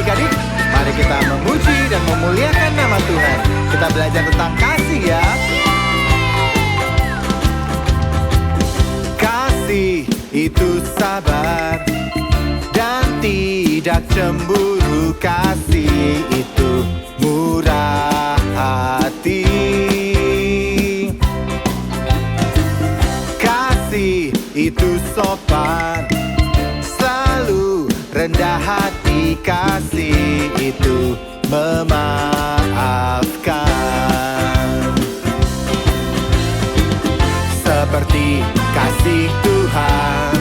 adik-adik, mari kita memuji dan memuliakan nama Tuhan. Kita belajar tentang kasih ya. Kasih itu sabar dan tidak cemburu. Kasih itu murah hati. Kasih itu sopan, selalu rendah hati. Kasih itu memaafkan. Seperti kasih Tuhan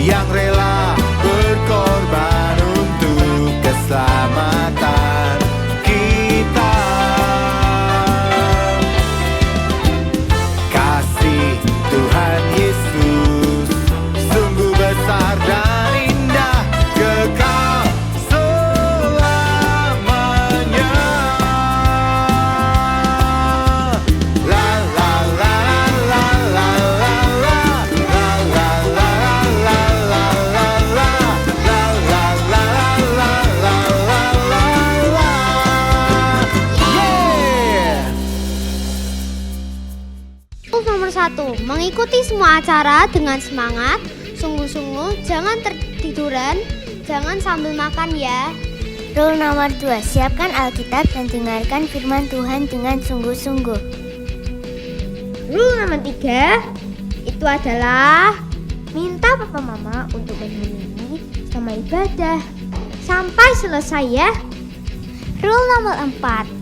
yang rela berkorban untuk keselamatan kita. Kasih Tuhan Yesus sungguh besar dan indah, kekal selamanya. La la la la la la la la la la la la la la la la la la la la. Yeah. Nomor 1, mengikuti semua acara dengan semangat, sungguh-sungguh, jangan tertiduran, jangan sambil makan ya. Rule nomor 2, siapkan Alkitab dan dengarkan firman Tuhan dengan sungguh-sungguh. Rule nomor 3, itu adalah minta papa mama untuk menemani sama ibadah sampai selesai ya. Rule nomor 4,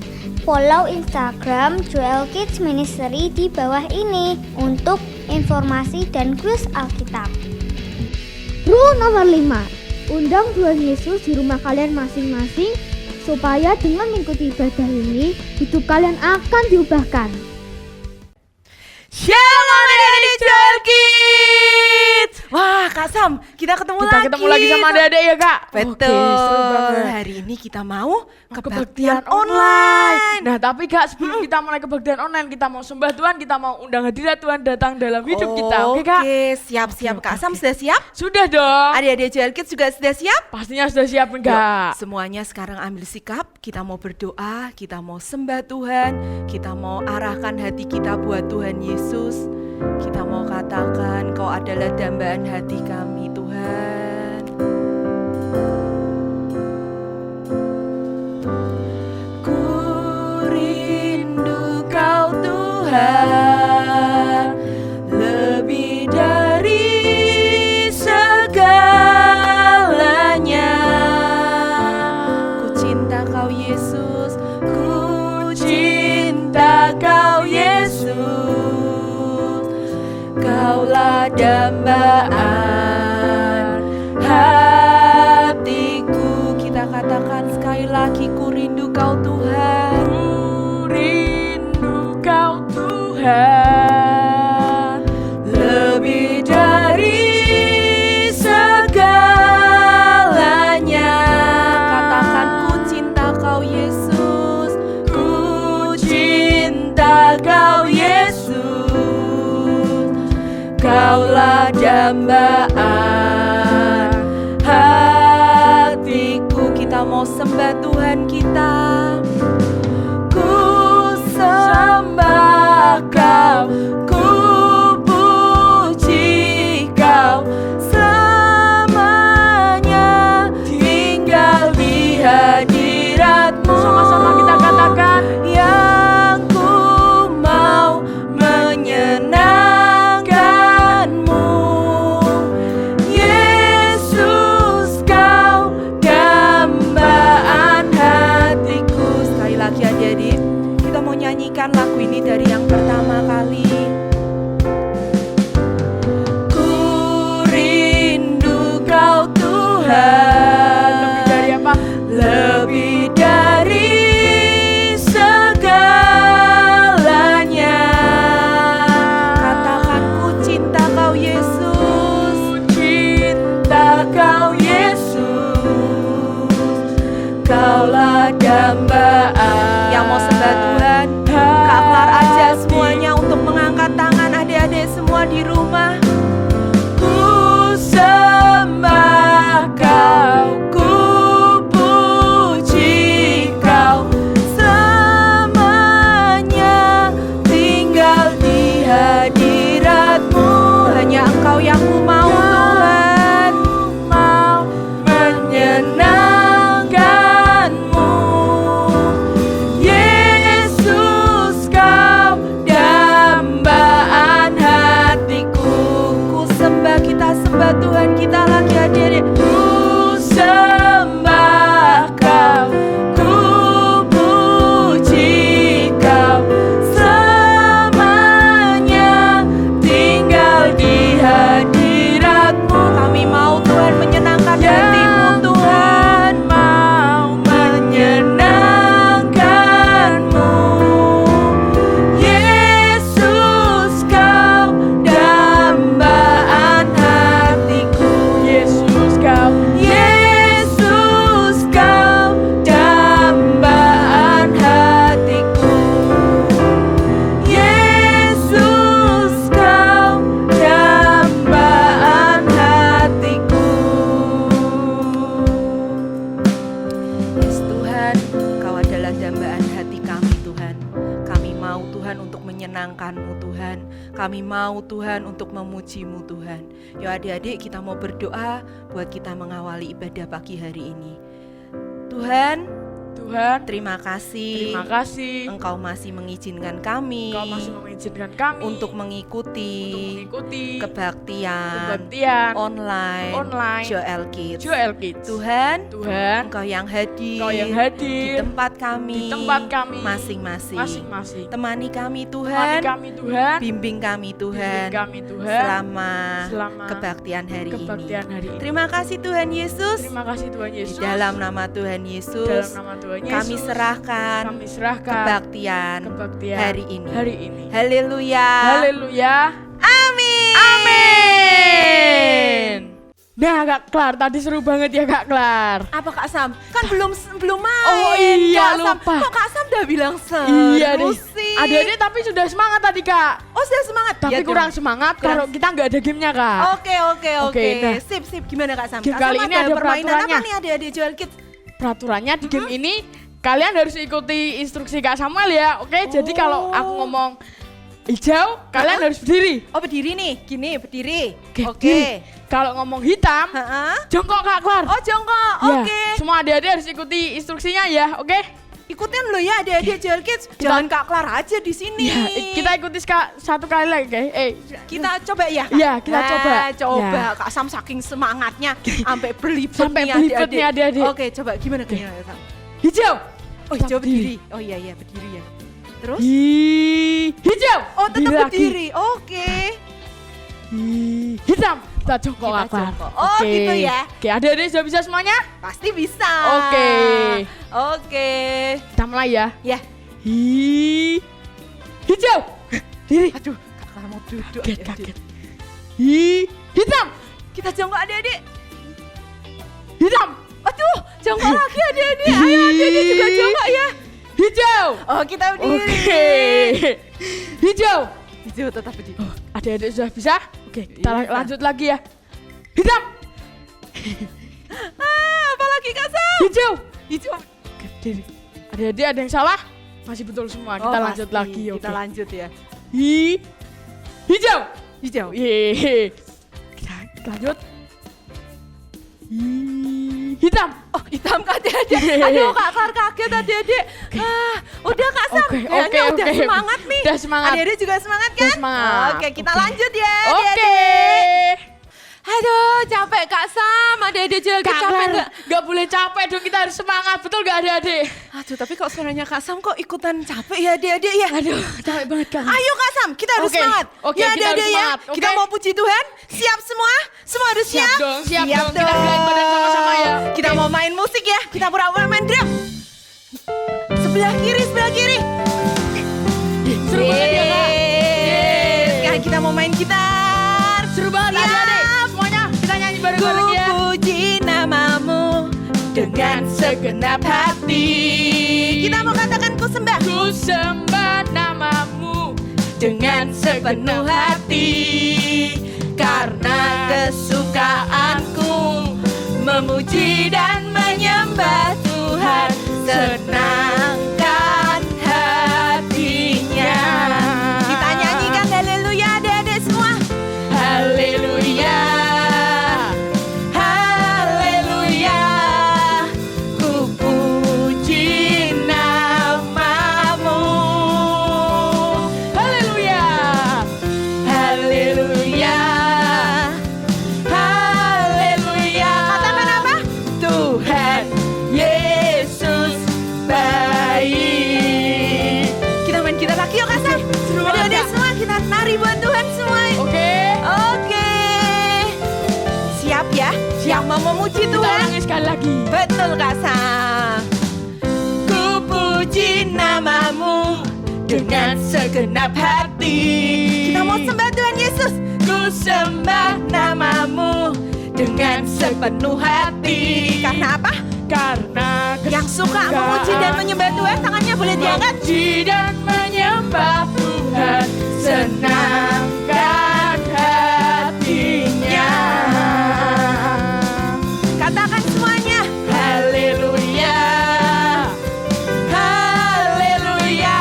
follow Instagram Joel Kids Ministry di bawah ini untuk informasi dan kuis Alkitab. Rule nomor 5, undang Tuhan Yesus di rumah kalian masing-masing supaya dengan mengikuti ibadah ini hidup kalian akan diubahkan. Shalom adik-adik Joel Kids. Wah Kak Sam, kita ketemu lagi sama adik-adik ya Kak. Betul. Oke, seru banget. Hari ini kita mau Kebaktian kebaktian online. Nah tapi Kak, sebelum kita mulai kebaktian online, kita mau sembah Tuhan, kita mau undang hadirat Tuhan datang dalam hidup kita. Oke Kak? Siap-siap. Kak Sam sudah siap? Sudah dong. Adik-adik Joel Kids juga sudah siap? Pastinya sudah siap enggak? Semuanya sekarang ambil sikap, kita mau berdoa, kita mau sembah Tuhan, kita mau arahkan hati kita buat Tuhan Yesus. Kita mau katakan, Kau adalah dambaan hati kami Tuhan. Ku rindu Kau Tuhan, lebih dari segalanya. Ku cinta Kau Yesus, ku cinta Kau Yesus. Kaulah dambaan hatiku. Kita katakan sekali lagi, ku rindu Kau Tuhan. Ku rindu Kau Tuhan, lebih dari segalanya. Katakan, ku cinta Kau Yesus, ku cinta Kau Yesus. Kaulah dambaan hatiku. Kita mau sembah Tuhan kita. Ku sembah Kau, ku puji Kau selamanya. Tinggal di hadirat-Mu. Sama-sama kita katakan, yang ku mau menyenangkan. Adik-adik, kita mau nyanyikan lagu ini dari yang pertama kali. Engkau yang ku mau Tuhan, mau menyenangkan-Mu. Yesus kau dambaan hatiku. Ku sembah, kita sembah Tuhan, kita lagi hadir. Ku sembah kau, ku puji kau, selamanya tinggal di hadirat-Mu. Kami mau Tuhan menyenangkan hati-Mu Tuhan, mau menyenangkan-Mu. Yesus kau dambaan hatiku. Yesus kau, Yesus kau dambaan hatiku. Yesus kau dambaan hatiku. Yes Tuhan, Kau adalah dambaan hati kami Tuhan. Kami mau Tuhan untuk menyenangkan-Mu Tuhan. Kami mau Tuhan untuk memuji-Mu Tuhan. Yuk adik-adik, kita mau berdoa buat kita mengawali ibadah pagi hari ini. Tuhan, terima kasih. terima kasih. Engkau masih mengizinkan kami Engkau masih mengizinkan kami untuk mengikuti kebaktian online online Joel Kids. Joel Kids. Tuhan, Tuhan, Engkau yang hadir, Engkau yang di hadir tempat kami, masing-masing. masing-masing. Temani kami Temani Tuhan, kami Tuhan, bimbing kami Tuhan, bimbing kami Tuhan selama selama kebaktian hari kebaktian ini. hari ini. Terima kasih Tuhan Yesus. Terima kasih Tuhan Di Yesus. dalam nama Tuhan Dalam Yesus, nama Tuhan Yesus, kami serahkan kami serahkan kebaktian kebaktian hari ini. hari ini. Haleluya. Haleluya. Amin. Amin. Nah, Kak Klar, tadi seru banget ya Kak Klar. Apa Kak Sam? Kan belum main. Oh iya, Kak Sam. lupa. Kok Kak Sam udah bilang seru Iya deh. sih? Adik-adik tapi sudah semangat tadi Kak. Oh sudah semangat. Tapi Ya, kurang dong. semangat Kurang- kalau kita nggak ada gamenya Kak. Oke. Oke, nah. Sip. Gimana Kak Sam? Game Kak kali Sam ini ada permainan peraturannya. apa nih adik-adik Joel Kids? Peraturannya di game ini kalian harus ikuti instruksi Kak Samuel ya. Oke, jadi kalau aku ngomong hijau, kalian harus berdiri. Oh berdiri nih, gini berdiri. Oke. Oke. Kalau ngomong hitam, Heeh. jongkok Kak Klar. Oh jongkok, Ya, oke. semua adik-adik harus ikuti instruksinya ya, oke? Ikutin lo ya adik-adik Joel Kids. Jangan Kak Clara aja di sini. Ya, kita ikuti satu kali lagi, guys. Kita coba ya. Kak? Iya, kita coba. Coba. Ya. Kak Sam saking semangatnya sampai berlipet Sampai nih berlipet nih adik-adik. Oke, coba gimana Kak Sam? Hijau. Oh, hijau berdiri. Oh iya berdiri ya. Terus? Hijau. Oh, tetap lagi. berdiri. Oke. Hitam. Kita jongkok Kita Kak Klar. jongkok. Oh, Oke. gitu ya. Oke, adik-adik sudah bisa semuanya? Pasti bisa. Oke. Oke. Kita mulai ya. Ya. Hijau. Diri. Aduh, Kak Clara mau duduk. Kaget. Hitam. Kita jongkok adik-adik. Hitam. Aduh, jongkok lagi adik-adik. Ayo adik-adik juga jongkok ya. Hijau. Oh, kita berdiri. Oke. Hijau. Hijau tetap berdiri. Adik-adik sudah bisa? Oke, kita Bisa. lanjut lagi ya. Hitam. Apalagi Kak Sam? Hijau. Hijau. Oke, diri. Adik-adik ada yang salah? Masih betul semua. Kita lanjut lagi. Kita Oke. lanjut ya. Hijau. Hijau. Yeay. Kita lanjut. Hitam. Oh, hitam Kak adik-adik. Aduh, Kak Clara kaget adik-adik. Udah Kak Sam. Oke, Kayaknya oke, udah oke. semangat nih. Udah semangat. Adik-adik juga semangat kan? Udah semangat. Oke, kita Oke. lanjut ya Oke. adik-adik. Aduh, capek Kak Sam. Adik-adik juga Kak capek Clara, enggak? nggak boleh capek dong, kita harus semangat, betul nggak adik-adik? Aduh, tapi kok suaranya Kak Sam kok ikutan capek ya adik-adik ya? Aduh, capek banget Kak. Ayo Kak Sam, kita harus Oke, semangat. oke, Ya kita harus adik-adik ya. semangat, oke. Kita mau puji Tuhan. Siap semua? Semua harus siap? Siap dong. Kita gerain badan sama-sama ya. Kita mau main musik ya. Kita pura-pura main drum. Sebelah kiri. Seru banget ya Kak. Sekarang kita mau main gitar. Seru banget Siap. adik-adik. Semuanya kita nyanyi Ku bareng-bareng ya. puji namamu dengan segenap hati. Kita mau katakan ku sembah Ku sembah namamu dengan sepenuh hati, karena kesukaanku memuji dan menyembah Tuhan, senangkan hatinya. Kita nyanyikan haleluya adik-adik semua. Haleluya. memuji Kita Tuhan. ulangi sekali lagi. Betul Kak Sam. Ku puji namamu dengan segenap hati. Kita mau sembah Tuhan Yesus. Ku sembah namamu dengan sepenuh hati. Karena apa? Karena Yang suka memuji dan menyembah Tuhan, tangannya boleh diangkat. memuji dan menyembah Tuhan, senangkan hatinya. Katakan semuanya. Haleluya. Haleluya.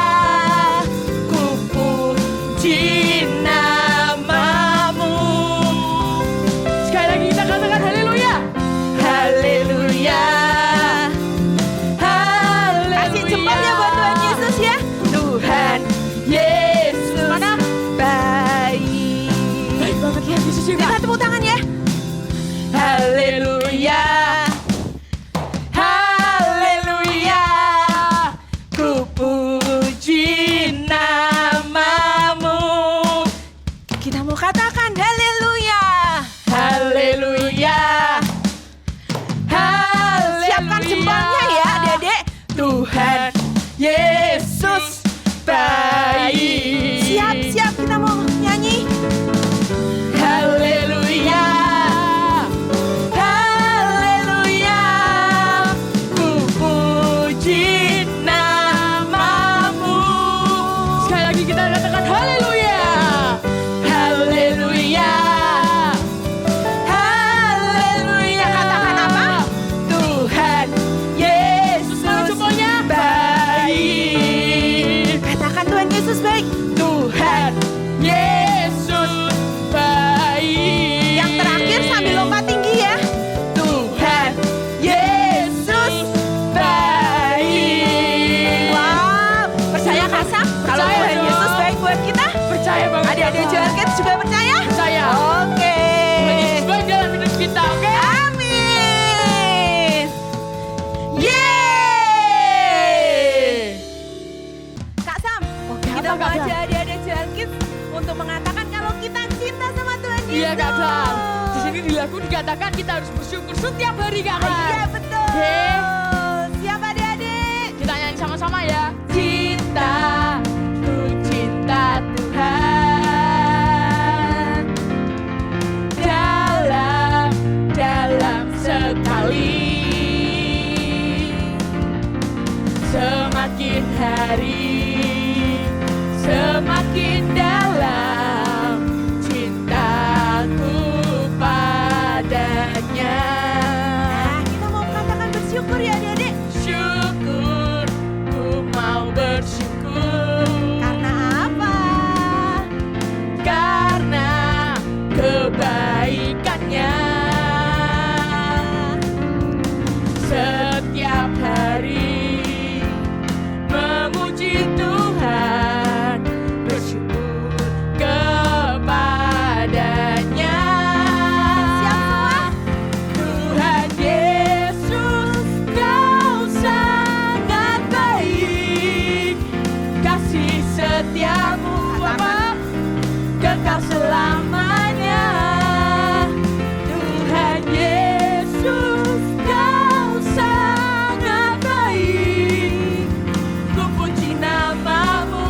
Ku puji namamu. Sekali lagi kita katakan haleluya. Haleluya. Kasih jempolnya buat Tuhan Yesus ya. Tuhan Yesus Mana? baik. Baik banget ya Yesus juga. Kita tepuk tangan ya. Haleluya. Haleluya. Ku puji namamu. Kita mau katakan haleluya. Haleluya. Siapkan jempolnya ya adik-adik. Tuhan Yesus baik. Siap-siap kita mau nyanyi. Haleluya. Haleluya. Ku puji namamu. Sekali lagi kita katakan haleluya. Haleluya. Haleluya. Katakan apa? Tuhan Yesus Jempolnya. baik. Katakan Tuhan Yesus baik. Tuhan Yesus baik. Yang terakhir sambil lompat tinggi ya. Tuhan Yesus baik. Wow, percaya Kasam? Kalau Percaya Tuhan dong. Yesus baik buat kita? Percaya banget. Adik-adik Joel Kids juga percaya? Percaya. Oke. Tuhan Yesus baik dalam hidup kita, oke? Amin. Yeay. Kak Sam, kita apa, mau Kak Sam? aja adik-adik Joel Kids untuk mengatakan kalau kita cinta sama Tuhan Yesus. Iya Kak Sam. Di sini di lagu dikatakan kita harus bersyukur setiap hari Kak Sam. Iya betul. Oke. Siap adik-adik? Kita nyanyi sama-sama ya. Cinta, ku cinta Tuhan. Dalam sekali. Semakin hari, semakin dalam cintaku padanya. Nah, kita mau mengatakan bersyukur ya adik-adik. Syukur, ku mau bersyukur. Karena apa? Karena kebaikannya. Setiap hari memuji Tuhan, bersyukur kepadanya. Siap semua? Tuhan Yesus, Kau sangat baik. Kasih setiamu apa? Kekal selamanya. Tuhan Yesus, Kau sangat baik. Ku puji namamu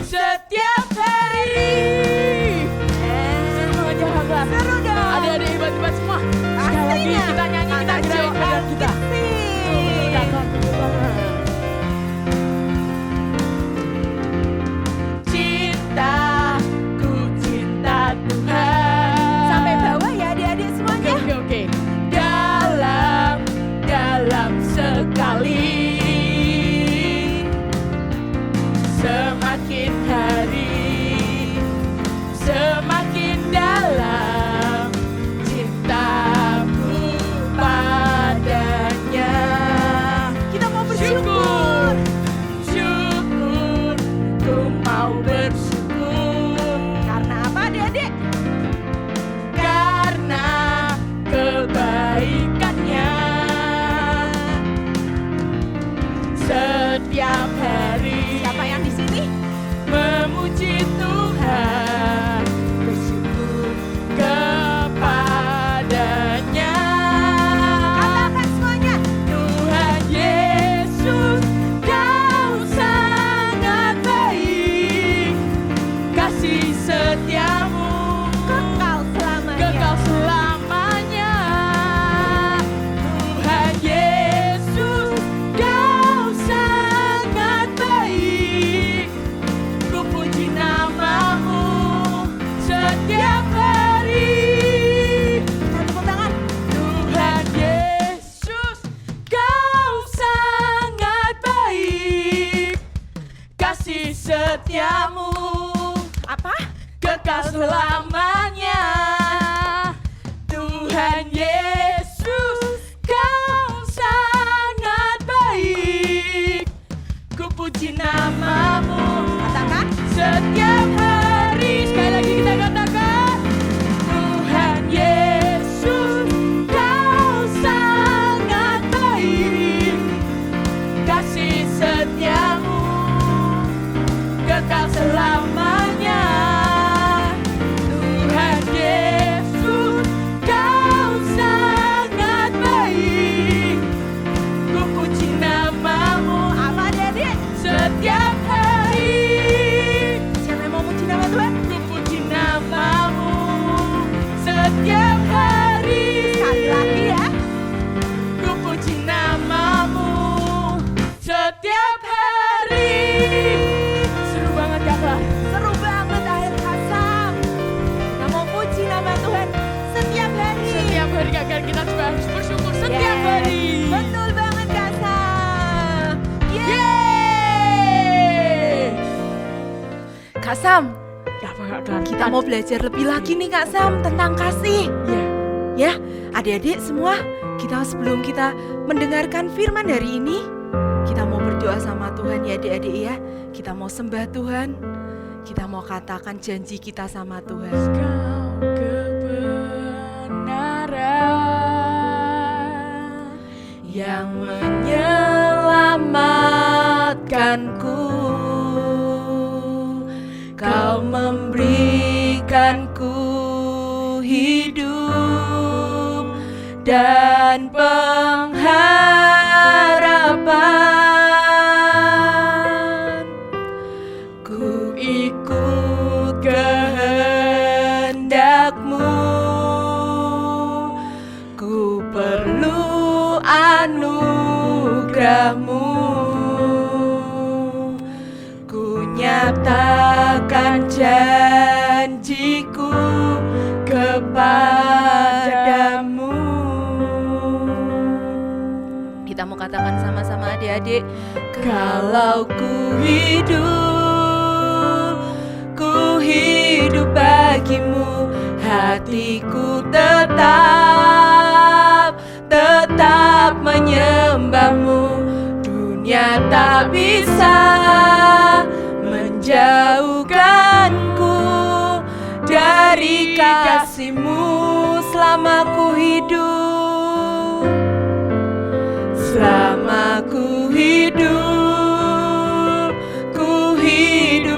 setiap hari. Seru aja Kak Sam. Seru dong. Adik-adik hebat-hebat semua. Sekali lagi Pastinya. kita nyanyi, kita Anak gerain badan Joel kita. Kids. Betul, Kak Sam, betul banget. Cinta, ku cinta Tuhan. Sampai bawah ya adik-adik Oke, semuanya. oke, oke. Dalam sekali. Semakin hari, semakin dalam cintaku padanya. setiap hari. Sekali lagi ya. Ku puji namamu setiap hari. Seru banget ya Kak? Seru banget akhir kasam. Kita mau puji nama Tuhan setiap hari. Setiap hari Kak, kita juga harus bersyukur setiap Yes. hari. Betul banget Kasam. Yeay. Kasam, Apa Kak Dan? kita mau belajar lebih lagi nih Kak Sam tentang kasih. Ya. Ya, adik-adik semua, sebelum kita mendengarkan firman hari ini, kita mau berdoa sama Tuhan ya adik-adik ya. Kita mau sembah Tuhan, kita mau katakan janji kita sama Tuhan. Kau kebenaran Yang menyelamatkanku, Kau memberikanku hidup dan pengharapan. Ku ikut kehendak-Mu, ku perlu anugerah-Mu. Ku nyatakan janjiku kepadamu. Kita mau katakan sama-sama adik-adik. Kalau ku hidup bagimu, hatiku tetap menyembahmu. Dunia tak bisa menjauhkanku dari kasih-Mu selama ku hidup. Selama ku hidup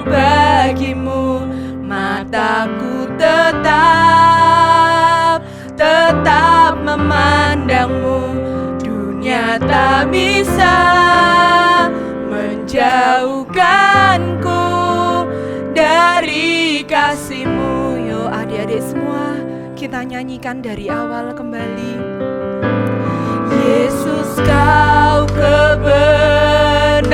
bagimu. Mataku tetap memandangmu. Dunia tak bisa menjauhkanku dari kasih-Mu. Yo adik-adik semua, kita nyanyikan dari awal kembali. Yesus, Kau kebenaran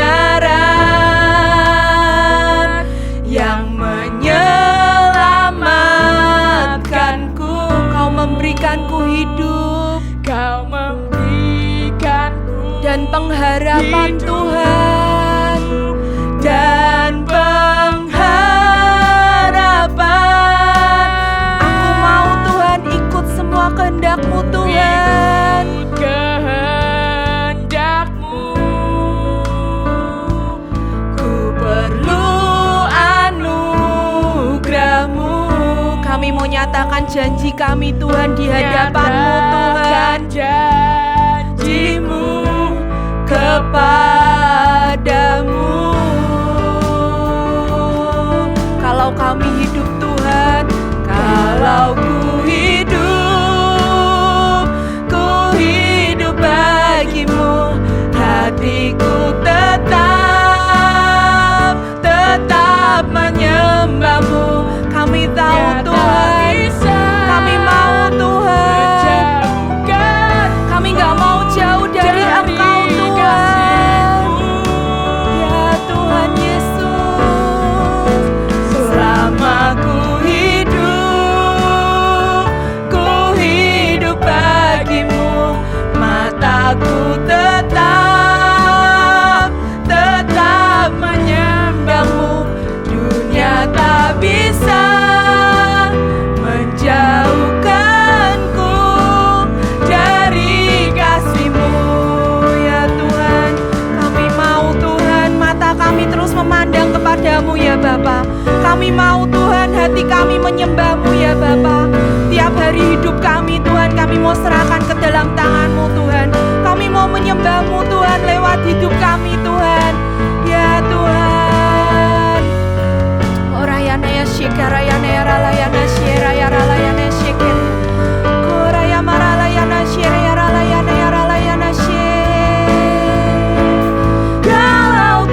yang menyelamatkanku. Kau memberikanku hidup, Kau memberikanku dan pengharapan hidup Tuhan, dan pengharapan. Aku mau Tuhan ikut semua kehendak-Mu Tuhan. ikut kehendak-Mu. Ku perlu anugerah-Mu. Kami mau nyatakan janji kami Tuhan di hadapan-Mu Tuhan. Janji-Mu Kepadamu. Kalau kami hidup Tuhan, kalau ku hidup bagimu, hatiku tetap menyembahmu. Kami tahu Tuhan, kami mau Tuhan, kami gak mau jauh dari Engkau Tuhan. Ya Tuhan Yesus, selama ku hidup bagimu. Mataku tetap menyembahmu. Dunia tak bisa menjauhkanku dari kasih-Mu. Ya Tuhan, kami mau Tuhan, mata kami terus memandang kepadamu ya Bapa. Kami mau Tuhan, hati kami menyembah-Mu ya Bapa. Tiap hari hidup kami Tuhan, kami mau serahkan ke dalam tangan-Mu Tuhan. Kami mau menyembah-Mu Tuhan lewat hidup kami Tuhan. Ya Tuhan. Orayana ya shikarayana ya ralayana shiraya ralayana shikin. Koraya maralayana shiraya ralayana ya ralayana shir. Kalau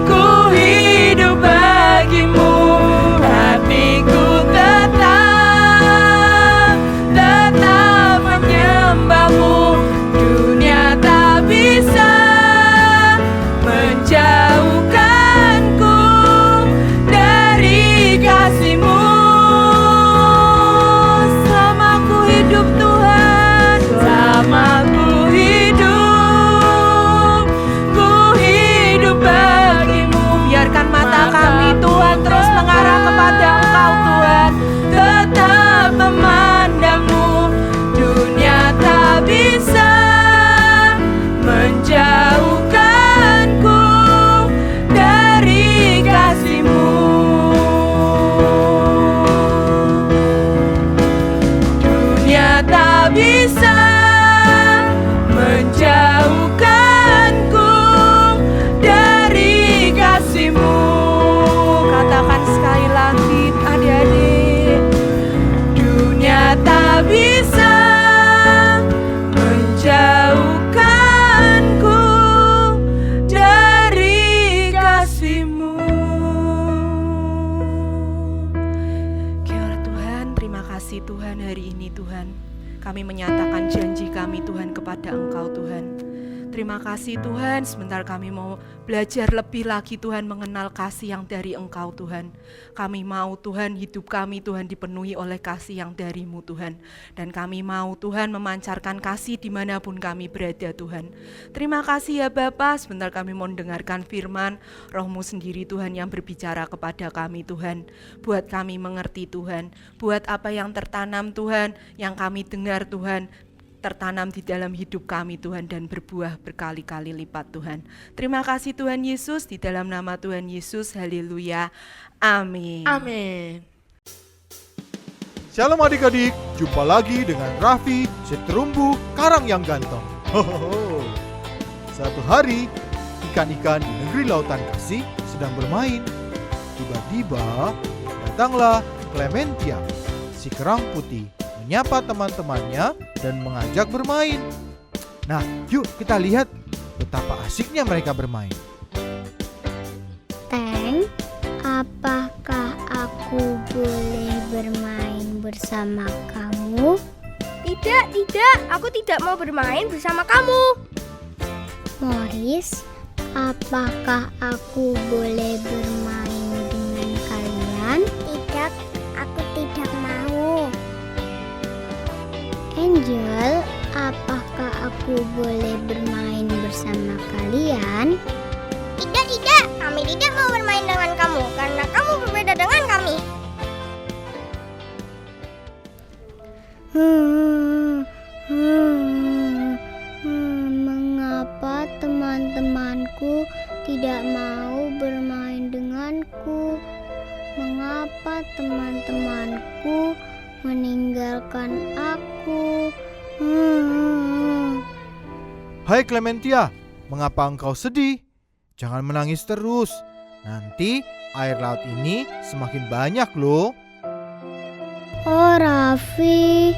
ku hidup bagimu, kasih Tuhan hari ini Tuhan. Kami menyatakan janji kami Tuhan kepada Engkau Tuhan. Terima kasih Tuhan, sebentar kami mau belajar lebih lagi Tuhan mengenal kasih yang dari Engkau Tuhan. Kami mau Tuhan hidup kami Tuhan dipenuhi oleh kasih yang dari-Mu Tuhan. Dan kami mau Tuhan memancarkan kasih dimanapun kami berada Tuhan. Terima kasih ya Bapa, sebentar kami mau mendengarkan firman Roh-Mu sendiri Tuhan yang berbicara kepada kami Tuhan. Buat kami mengerti Tuhan, buat apa yang tertanam Tuhan, yang kami dengar Tuhan, tertanam di dalam hidup kami Tuhan dan berbuah berkali-kali lipat Tuhan. Terima kasih Tuhan Yesus, di dalam nama Tuhan Yesus, haleluya, amin. Amin. Shalom adik-adik, jumpa lagi dengan Raffi, si terumbu karang yang ganteng. Hohoho. Satu hari, ikan-ikan di negeri lautan kasih sedang bermain. Tiba-tiba, datanglah Clementia, si kerang putih, menyapa teman-temannya dan mengajak bermain. Nah, yuk kita lihat betapa asiknya mereka bermain. Teng, apakah aku boleh bermain bersama kamu? Tidak, aku tidak mau bermain bersama kamu. Morris, apakah aku boleh bermain dengan kalian? Tidak, aku tidak mau. Angel, apakah aku boleh bermain bersama kalian? Tidak, kami tidak mau bermain dengan kamu karena kamu berbeda dengan kami. Mengapa teman-temanku tidak mau bermain denganku? Mengapa teman-temanku meninggalkan aku? Hai Clementia, mengapa engkau sedih? Jangan menangis terus. Nanti air laut ini semakin banyak loh. Oh Raffi,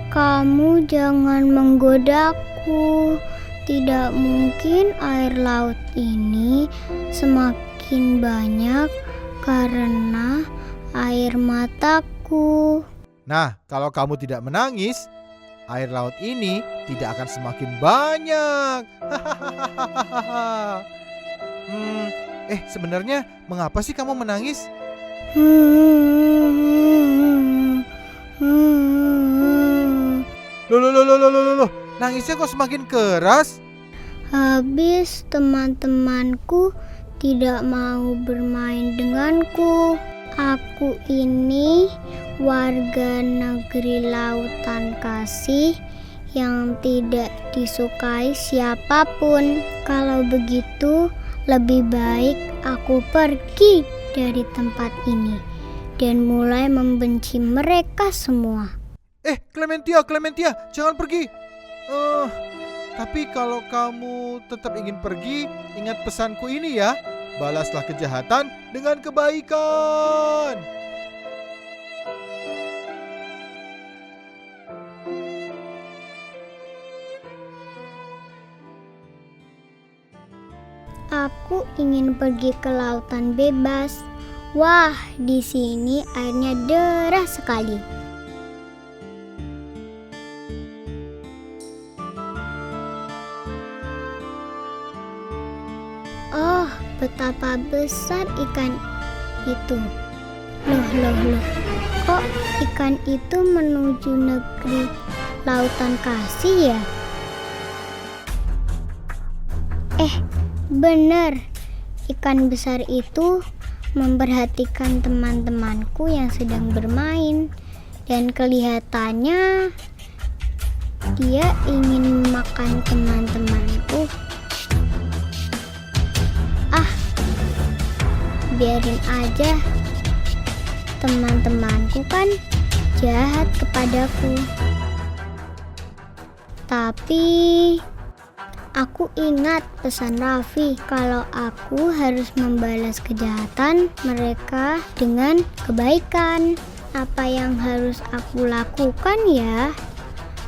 kamu jangan menggodaku. Tidak mungkin air laut ini semakin banyak karena air mataku. Nah, kalau kamu tidak menangis, air laut ini tidak akan semakin banyak. Sebenarnya mengapa sih kamu menangis? Loh, nangisnya kok semakin keras? Habis teman-temanku tidak mau bermain denganku. Aku ini warga negeri lautan kasih yang tidak disukai siapapun. Kalau begitu, lebih baik aku pergi dari tempat ini dan mulai membenci mereka semua. Clementia, jangan pergi. Tapi kalau kamu tetap ingin pergi, ingat pesanku ini ya. Balaslah kejahatan dengan kebaikan. Aku ingin pergi ke lautan bebas. Wah, di sini airnya deras sekali. Oh, betapa besar ikan itu. Loh. Kok ikan itu menuju negeri lautan kasih ya? Benar. Ikan besar itu memperhatikan teman-temanku yang sedang bermain. Dan kelihatannya dia ingin makan teman-temanku. Biarin aja. Teman-temanku kan jahat kepadaku. Tapi aku ingat pesan Raffi kalau aku harus membalas kejahatan mereka dengan kebaikan. Apa yang harus aku lakukan ya?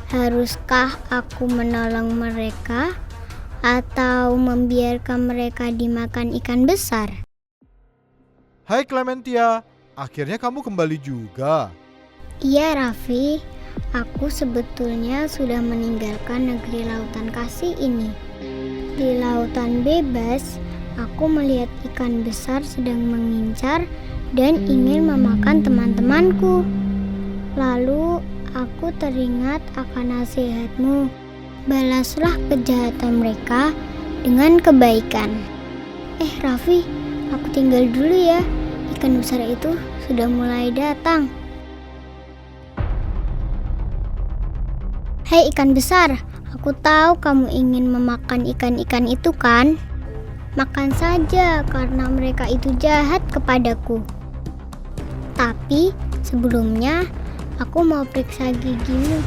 Haruskah aku menolong mereka atau membiarkan mereka dimakan ikan besar? Hai Clementia, akhirnya kamu kembali juga. Iya Raffi, aku sebetulnya sudah meninggalkan negeri lautan kasih ini. Di lautan bebas, aku melihat ikan besar sedang mengincar dan ingin memakan teman-temanku. Lalu aku teringat akan nasihatmu. Balaslah kejahatan mereka dengan kebaikan. Raffi, aku tinggal dulu ya. Ikan besar itu sudah mulai datang. Hei ikan besar, aku tahu kamu ingin memakan ikan-ikan itu kan? Makan saja karena mereka itu jahat kepadaku. Tapi sebelumnya aku mau periksa gigimu.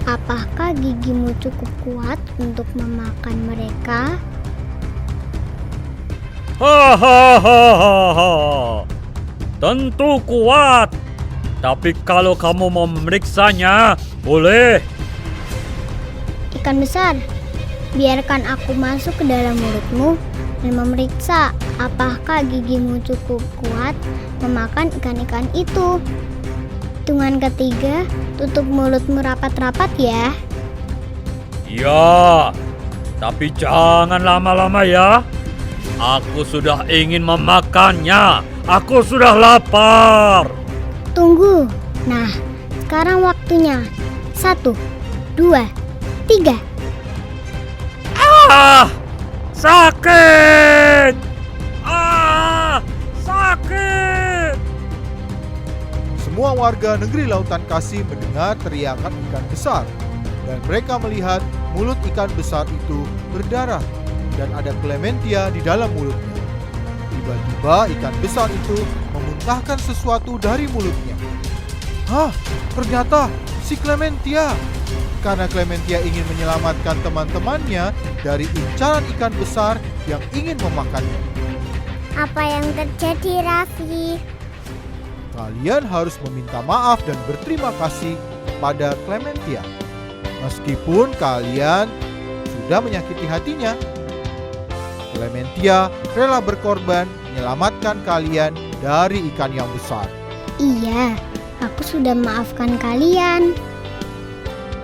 Apakah gigimu cukup kuat untuk memakan mereka? Hahaha, tentu kuat. Tapi kalau kamu mau memeriksanya, boleh. Ikan besar, biarkan aku masuk ke dalam mulutmu dan memeriksa apakah gigimu cukup kuat memakan ikan-ikan itu. Hitungan ketiga, tutup mulutmu rapat-rapat ya. Ya, tapi jangan lama-lama ya. Aku sudah ingin memakannya. Aku sudah lapar. Tunggu. Nah, sekarang waktunya. 1, 2, 3. Ah, sakit. Ah, sakit. Semua warga negeri lautan kasih mendengar teriakan ikan besar dan mereka melihat mulut ikan besar itu berdarah dan ada Clementia di dalam mulutnya. Tiba-tiba ikan besar itu memuntahkan sesuatu dari mulutnya. Hah, ternyata si Clementia. Karena Clementia ingin menyelamatkan teman-temannya dari incaran ikan besar yang ingin memakannya. Apa yang terjadi, Raffi? Kalian harus meminta maaf dan berterima kasih kepada Clementia. Meskipun kalian sudah menyakiti hatinya, Clementia rela berkorban menyelamatkan kalian dari ikan yang besar. Iya, aku sudah maafkan kalian.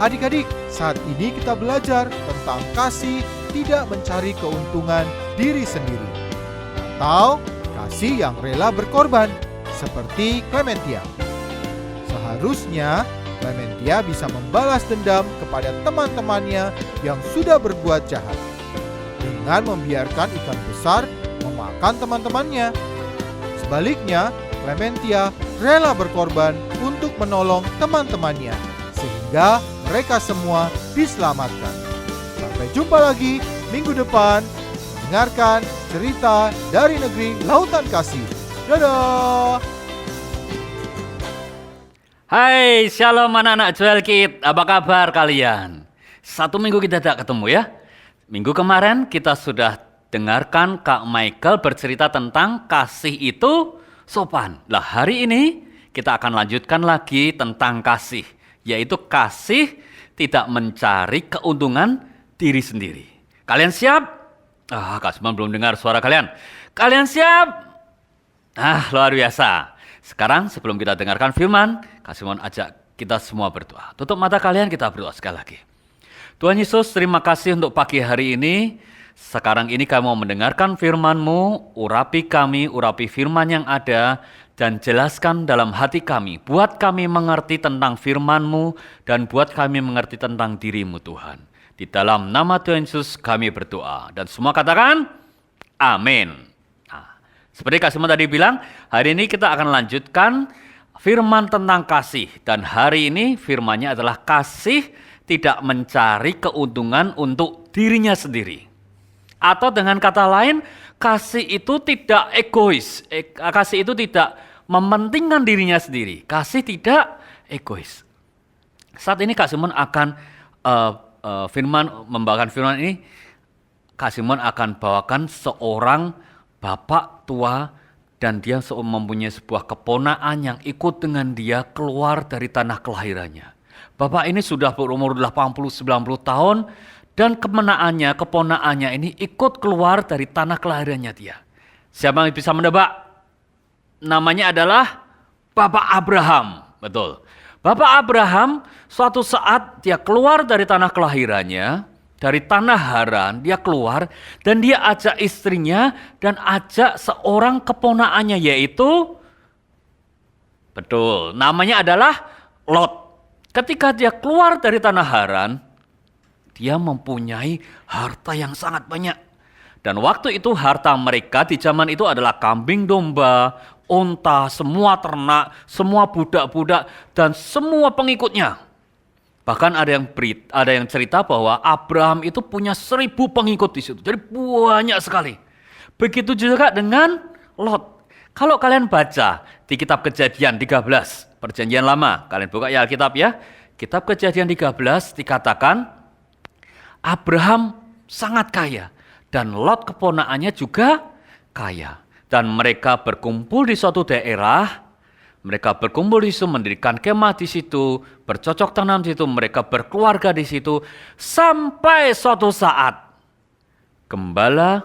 Adik-adik, saat ini kita belajar tentang kasih tidak mencari keuntungan diri sendiri, atau kasih yang rela berkorban, seperti Clementia. Seharusnya Clementia bisa membalas dendam kepada teman-temannya yang sudah berbuat jahat dengan membiarkan ikan besar memakan teman-temannya. Sebaliknya, Clementia rela berkorban untuk menolong teman-temannya sehingga mereka semua diselamatkan. Sampai jumpa lagi minggu depan. Dengarkan cerita dari negeri lautan kasih. Dadah. Hai, shalom anak-anak Joel Kid. Apa kabar kalian? 1 minggu kita tidak ketemu ya. Minggu kemarin kita sudah dengarkan Kak Michael bercerita tentang kasih itu sopan. Lah hari ini kita akan lanjutkan lagi tentang kasih, yaitu kasih tidak mencari keuntungan diri sendiri. Kalian siap? Kak Simon belum dengar suara kalian. Kalian siap? Luar biasa. Sekarang sebelum kita dengarkan firman, Kak Simon ajak kita semua berdoa. Tutup mata kalian, kita berdoa sekali lagi. Tuhan Yesus, terima kasih untuk pagi hari ini. Sekarang ini kami mau mendengarkan firman-Mu, urapi kami, urapi firman yang ada, dan jelaskan dalam hati kami. Buat kami mengerti tentang firman-Mu, dan buat kami mengerti tentang diri-Mu Tuhan. Di dalam nama Tuhan Yesus kami berdoa. Dan semua katakan, amin. Seperti Kak Simon tadi bilang, hari ini kita akan lanjutkan firman tentang kasih. Dan hari ini firmannya adalah kasih tidak mencari keuntungan untuk dirinya sendiri. Atau dengan kata lain, kasih itu tidak egois. Kasih itu tidak mementingkan dirinya sendiri. Kasih tidak egois. Saat ini Kak Simon akan membawakan firman ini. Kak Simon akan bawakan seorang bapak tua dan dia mempunyai sebuah keponaan yang ikut dengan dia keluar dari tanah kelahirannya. Bapak ini sudah berumur 80-90 tahun dan keponaannya ini ikut keluar dari tanah kelahirannya dia. Siapa yang bisa menebak? Namanya adalah Bapak Abraham. Betul. Bapak Abraham suatu saat dia keluar dari tanah kelahirannya, dari tanah Haran, dia keluar dan dia ajak istrinya dan ajak seorang keponakannya yaitu, betul, namanya adalah Lot. Ketika dia keluar dari tanah Haran, dia mempunyai harta yang sangat banyak. Dan waktu itu harta mereka di zaman itu adalah kambing domba, unta, semua ternak, semua budak-budak, dan semua pengikutnya. Bahkan ada yang cerita bahwa Abraham itu punya 1.000 pengikut di situ. Jadi banyak sekali. Begitu juga dengan Lot. Kalau kalian baca di kitab Kejadian 13, Perjanjian Lama, kalian buka ya Alkitab ya. Kitab Kejadian 13 dikatakan Abraham sangat kaya dan Lot keponakannya juga kaya. Dan mereka berkumpul di suatu daerah, mereka berkumpul di situ, mendirikan kemah di situ, bercocok tanam di situ, mereka berkeluarga di situ, sampai suatu saat gembala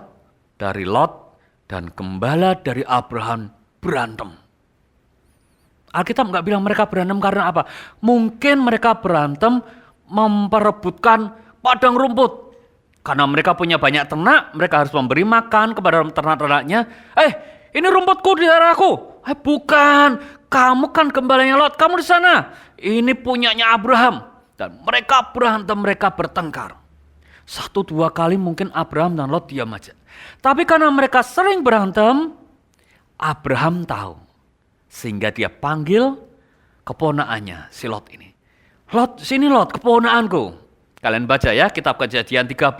dari Lot dan gembala dari Abraham berantem. Alkitab nggak bilang mereka berantem karena apa? Mungkin mereka berantem memperebutkan padang rumput. Karena mereka punya banyak ternak, mereka harus memberi makan kepada ternak-ternaknya. Ini rumputku di daerahku. Bukan, kamu kan gembalanya Lot, kamu di sana. Ini punyanya Abraham. Dan mereka berantem, mereka bertengkar. 1-2 kali mungkin Abraham dan Lot diam aja. Tapi karena mereka sering berantem, Abraham tahu. Sehingga dia panggil keponakannya, si Lot ini. Lot, sini Lot, keponakanku. Kalian baca ya, kitab Kejadian 13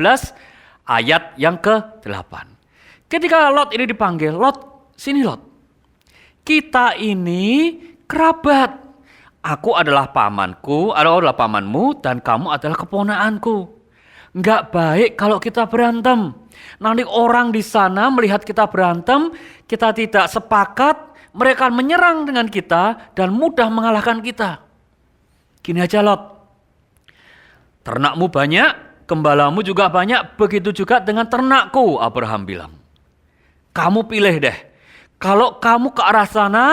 ayat yang ke-8. Ketika Lot ini dipanggil, Lot, sini Lot. Kita ini kerabat. Aku adalah pamanku, adalah pamanmu, dan kamu adalah keponakanku. Enggak baik kalau kita berantem. Nanti orang di sana melihat kita berantem, kita tidak sepakat, mereka menyerang dengan kita dan mudah mengalahkan kita. Gini aja Lot. Ternakmu banyak, gembalamu juga banyak, begitu juga dengan ternakku, Abraham bilang. Kamu pilih deh, kalau kamu ke arah sana,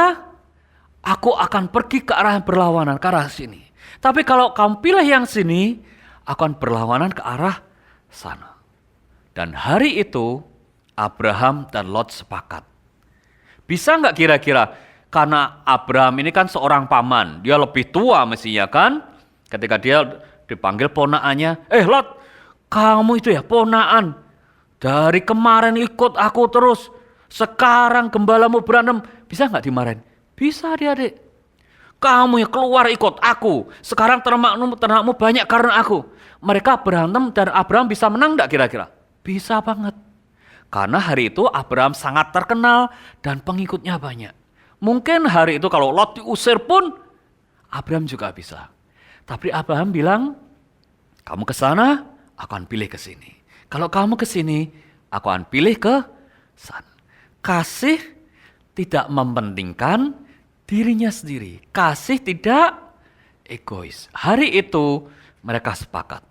aku akan pergi ke arah yang berlawanan, ke arah sini. Tapi kalau kamu pilih yang sini, aku akan berlawanan ke arah sana. Dan hari itu, Abraham dan Lot sepakat. Bisa nggak kira-kira, karena Abraham ini kan seorang paman, dia lebih tua mestinya kan, ketika dia dipanggil ponakannya, Lot, kamu itu ya ponaan. Dari kemarin ikut aku terus, sekarang gembalamu berantem. Bisa nggak dimarahin? Bisa adik-adik. Kamu yang keluar ikut aku, sekarang ternakmu banyak karena aku. Mereka berantem dan Abraham bisa menang nggak kira-kira? Bisa banget. Karena hari itu Abraham sangat terkenal dan pengikutnya banyak. Mungkin hari itu kalau Lot diusir pun, Abraham juga bisa. Tapi Abraham bilang, kamu ke sana, aku akan pilih ke sini. Kalau kamu ke sini, aku akan pilih ke sana. Kasih tidak mementingkan dirinya sendiri. Kasih tidak egois. Hari itu mereka sepakat.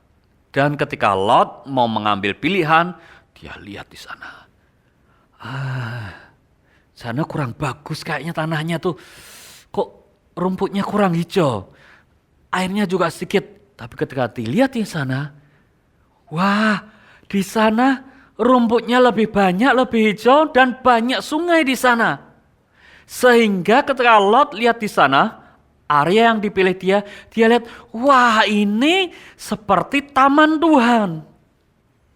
Dan ketika Lot mau mengambil pilihan, dia lihat di sana. Sana kurang bagus kayaknya tanahnya tuh. Kok rumputnya kurang hijau. Airnya juga sedikit, tapi ketika dilihat di sana, wah, di sana rumputnya lebih banyak, lebih hijau dan banyak sungai di sana. Sehingga ketika Lot lihat di sana, area yang dipilih dia lihat, wah ini seperti taman Tuhan.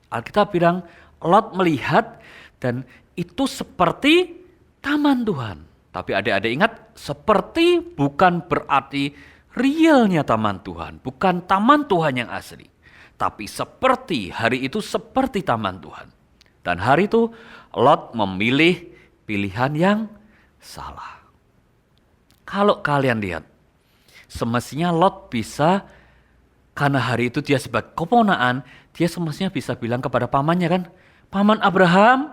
Alkitab bilang, Lot melihat dan itu seperti taman Tuhan. Tapi adik-adik ingat, seperti bukan berarti realnya taman Tuhan, bukan taman Tuhan yang asli. Tapi seperti, hari itu seperti taman Tuhan. Dan hari itu Lot memilih pilihan yang salah. Kalau kalian lihat, semestinya Lot bisa, karena hari itu dia sebagai keponakan, dia semestinya bisa bilang kepada pamannya kan, Paman Abraham,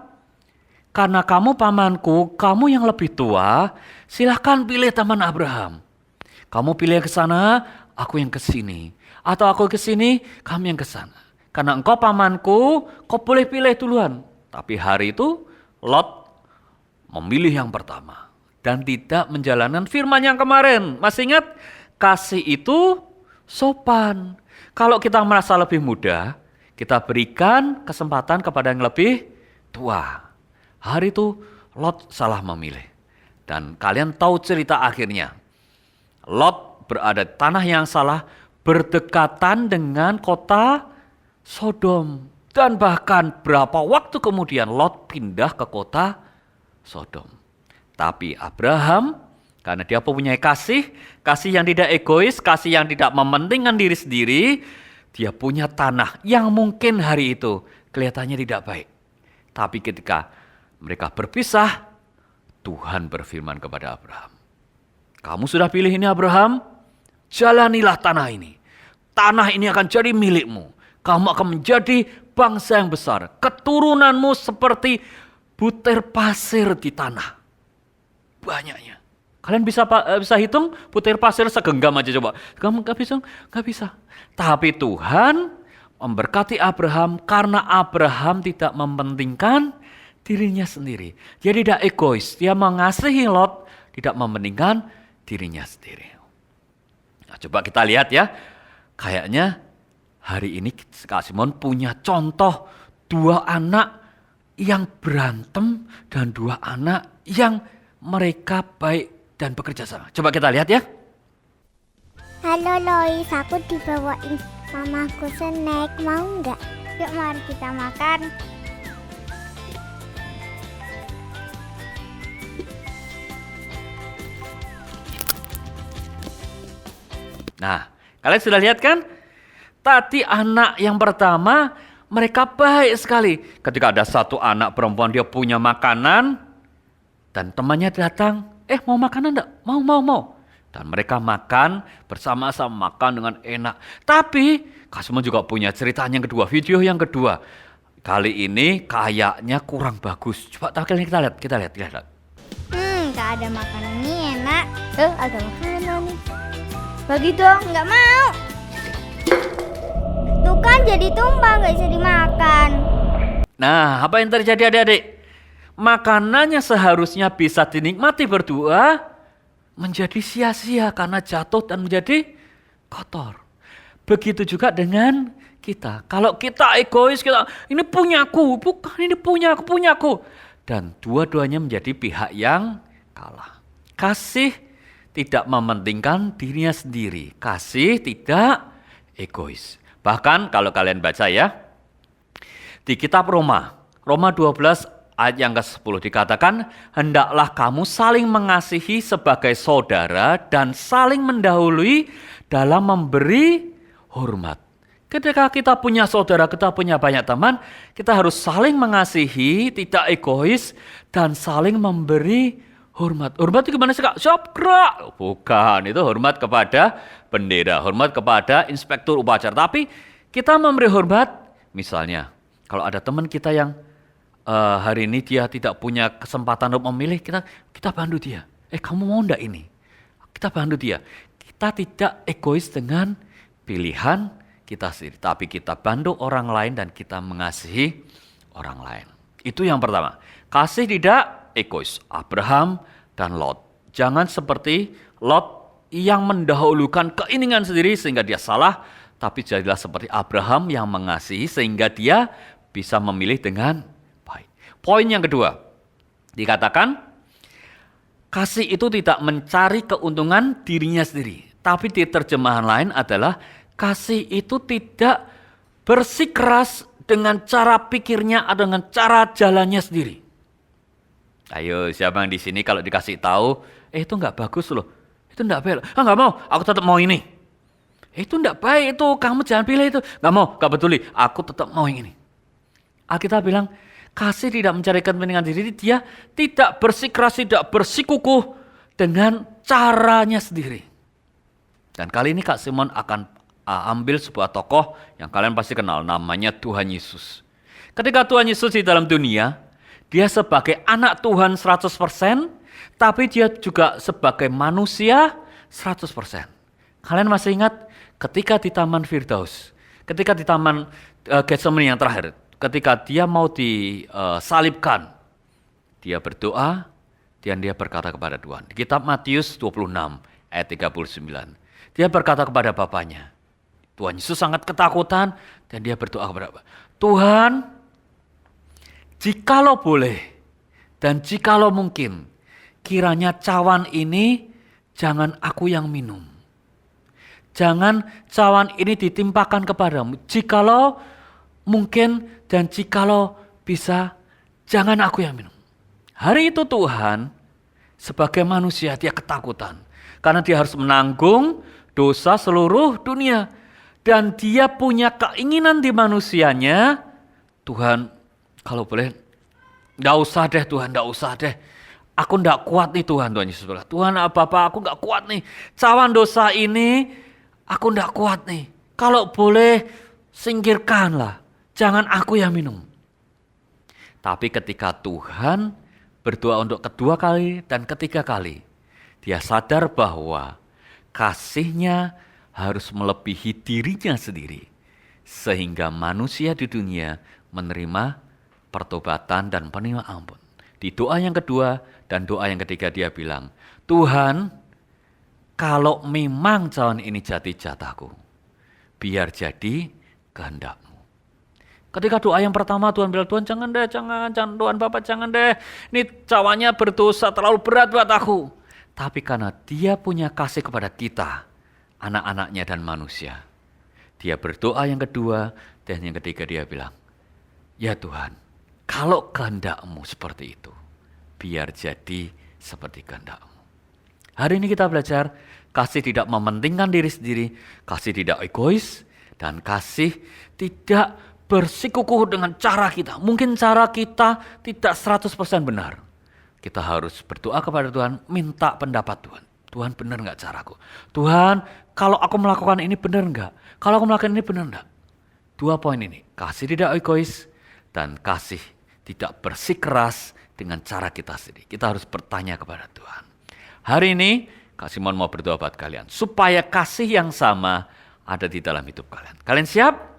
karena kamu pamanku, kamu yang lebih tua, silahkan pilih taman Abraham. Kamu pilih ke sana, aku yang ke sini. Atau aku ke sini, kamu yang ke sana. Karena engkau pamanku, kau boleh pilih duluan. Tapi hari itu, Lot memilih yang pertama. Dan tidak menjalankan firman yang kemarin. Masih ingat? kasih itu sopan. Kalau kita merasa lebih muda, kita berikan kesempatan kepada yang lebih tua. Hari itu Lot salah memilih. Dan kalian tahu cerita akhirnya. Lot berada di tanah yang salah, berdekatan dengan kota Sodom. Dan bahkan berapa waktu kemudian Lot pindah ke kota Sodom. Tapi Abraham, karena dia mempunyai kasih yang tidak egois, kasih yang tidak mementingkan diri sendiri, dia punya tanah yang mungkin hari itu kelihatannya tidak baik. Tapi ketika mereka berpisah, Tuhan berfirman kepada Abraham, kamu sudah pilih ini Abraham, jalanilah tanah ini. Tanah ini akan jadi milikmu. Kamu akan menjadi bangsa yang besar. Keturunanmu seperti butir pasir di tanah. Banyaknya. Kalian bisa hitung butir pasir segenggam aja coba. Kamu nggak bisa, nggak bisa. Tapi Tuhan memberkati Abraham karena Abraham tidak mementingkan dirinya sendiri. Dia tidak egois. Dia mengasihi Lot, tidak mementingkan dirinya sendiri. Nah, coba kita lihat ya. Kayaknya hari ini Kak Simon punya contoh 2 anak yang berantem dan 2 anak yang mereka baik dan bekerja sama. Coba kita lihat ya. Halo Lois, aku dibawain mamaku snack, mau nggak? Yuk mari kita makan. Nah, kalian sudah lihat kan? Tadi anak yang pertama mereka baik sekali. Ketika ada satu anak perempuan dia punya makanan dan temannya datang, mau makanan enggak? Mau. Dan mereka makan bersama-sama, makan dengan enak. Tapi Kasmo juga punya ceritanya yang kedua, video yang kedua. Kali ini kayaknya kurang bagus. Coba kita lihat. Gak ada makanan ini enak. Ada makanan nih. Bagi dong. Nggak mau. Tuh kan jadi tumpah, nggak bisa dimakan. Nah, apa yang terjadi adik-adik? Makanannya seharusnya bisa dinikmati berdua, menjadi sia-sia karena jatuh dan menjadi kotor. Begitu juga dengan kita. Kalau kita egois, ini punyaku, bukan ini punyaku. Dan dua-duanya menjadi pihak yang kalah. Kasih tidak mementingkan dirinya sendiri. Kasih tidak egois. Bahkan kalau kalian baca ya, di kitab Roma 12 ayat yang ke-10 dikatakan, hendaklah kamu saling mengasihi sebagai saudara dan saling mendahului dalam memberi hormat. Ketika kita punya saudara, kita punya banyak teman, kita harus saling mengasihi, tidak egois, dan saling memberi hormat. Hormat itu gimana sih Kak? Syokra. Bukan, itu hormat kepada bendera, hormat kepada inspektur upacara. Tapi kita memberi hormat, misalnya kalau ada teman kita yang hari ini dia tidak punya kesempatan untuk memilih, kita bantu dia. Kamu mau enggak ini? Kita bantu dia. Kita tidak egois dengan pilihan kita sendiri, tapi kita bantu orang lain dan kita mengasihi orang lain. Itu yang pertama. Kasih tidak egois. Abraham dan Lot. Jangan seperti Lot yang mendahulukan keinginan sendiri sehingga dia salah, tapi jadilah seperti Abraham yang mengasihi sehingga dia bisa memilih dengan baik. Poin yang kedua, dikatakan kasih itu tidak mencari keuntungan dirinya sendiri. Tapi di terjemahan lain adalah kasih itu tidak bersikeras dengan cara pikirnya atau dengan cara jalannya sendiri. Ayo, siapa yang di sini kalau dikasih tahu, itu enggak bagus loh, itu enggak baik. Enggak mau, aku tetap mau ini. Itu enggak baik itu, kamu jangan pilih itu. Enggak mau, enggak peduli, aku tetap mau yang ini. Alkitab bilang, kasih tidak mencari kepentingan diri, dia tidak bersikeras, tidak bersikukuh dengan caranya sendiri. Dan kali ini Kak Simon akan ambil sebuah tokoh yang kalian pasti kenal, namanya Tuhan Yesus. Ketika Tuhan Yesus di dalam dunia, dia sebagai anak Tuhan 100%, tapi dia juga sebagai manusia 100%. Kalian masih ingat ketika di Taman Firdaus, ketika di Taman Getsemani yang terakhir, ketika dia mau disalibkan, dia berdoa dan dia berkata kepada Tuhan. Di kitab Matius 26 ayat 39. Dia berkata kepada bapaknya. Tuhan Yesus sangat ketakutan dan dia berdoa kepada Bapa. Tuhan, jikalau boleh dan jikalau mungkin, kiranya cawan ini jangan aku yang minum. Jangan cawan ini ditimpakan kepadamu. Jikalau mungkin dan jikalau bisa, jangan aku yang minum. Hari itu Tuhan sebagai manusia dia ketakutan. Karena dia harus menanggung dosa seluruh dunia. Dan dia punya keinginan di manusianya. Tuhan, kalau boleh, enggak usah deh Tuhan, enggak usah deh. Aku enggak kuat nih Tuhan, Tuhan Yesus bilang. Tuhan, Bapak, aku enggak kuat nih. Cawan dosa ini, aku enggak kuat nih. Kalau boleh, singkirkanlah. Jangan aku yang minum. Tapi ketika Tuhan berdoa untuk kedua kali dan ketiga kali, dia sadar bahwa kasih-Nya harus melebihi dirinya sendiri. Sehingga manusia di dunia menerima pertobatan dan penerima ampun. Di doa yang kedua dan doa yang ketiga dia bilang, Tuhan, kalau memang cawan ini jadi jatahku, biar jadi kehendak-Mu. Ketika doa yang pertama Tuhan bilang, Tuhan jangan deh, jangan Tuhan Bapak jangan deh. Ini cawannya berdosa terlalu berat buat aku. Tapi karena dia punya kasih kepada kita, anak-anaknya dan manusia. Dia berdoa yang kedua dan yang ketiga dia bilang, ya Tuhan, kalau kehendak-Mu seperti itu, biar jadi seperti kehendak-Mu. Hari ini kita belajar kasih tidak mementingkan diri sendiri, kasih tidak egois, dan kasih tidak bersikukuh dengan cara kita. Mungkin cara kita tidak 100% benar. Kita harus berdoa kepada Tuhan, minta pendapat Tuhan. Tuhan benar enggak caraku? Tuhan, kalau aku melakukan ini benar enggak? Kalau aku melakukan ini benar enggak? 2 poin ini, kasih tidak egois dan kasih tidak bersikeras dengan cara kita sendiri. Kita harus bertanya kepada Tuhan. Hari ini, Kak Simon mau berdoa buat kalian. Supaya kasih yang sama ada di dalam hidup kalian. Kalian siap?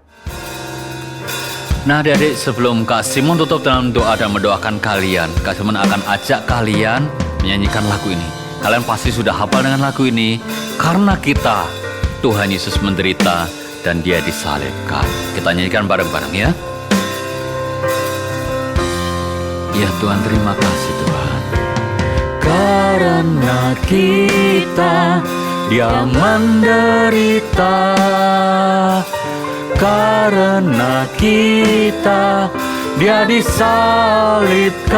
Nah adik-adik, sebelum Kak Simon tutup dalam doa dan mendoakan kalian, Kak Simon akan ajak kalian menyanyikan lagu ini. Kalian pasti sudah hafal dengan lagu ini. Karena kita, Tuhan Yesus menderita dan Dia disalibkan. Kita nyanyikan bareng-bareng ya. Ya Tuhan, terima kasih Tuhan. Karena kita, Dia menderita. Karena kita, Dia disalibkan.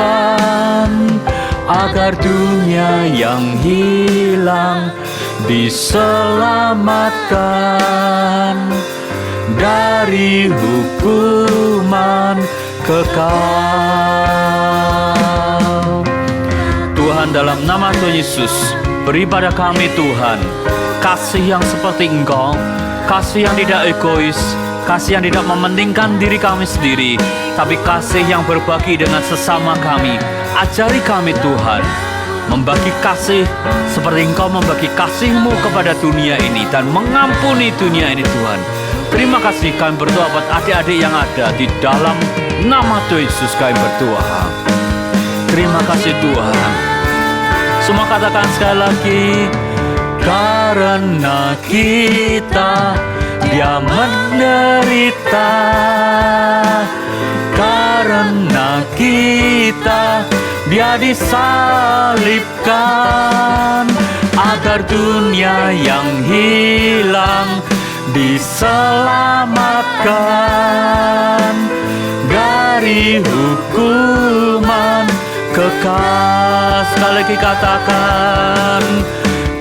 Agar dunia yang hilang diselamatkan dari hukuman kekal. Tuhan, dalam nama Tuhan Yesus, beri pada kami Tuhan kasih yang seperti Engkau, kasih yang tidak egois, kasih yang tidak mementingkan diri kami sendiri, tapi kasih yang berbagi dengan sesama kami. Ajari kami Tuhan, membagi kasih seperti Engkau membagi kasih-Mu kepada dunia ini dan mengampuni dunia ini Tuhan. Terima kasih, kami berdoa buat adik-adik yang ada di dalam nama Tuhan Yesus kami berdoa. Terima kasih Tuhan. Semua katakan sekali lagi. Karena kita, Dia menderita. Karena kita, Dia disalibkan. Agar dunia yang hilang diselamatkan dari hukuman kekal. Sekali lagi katakan.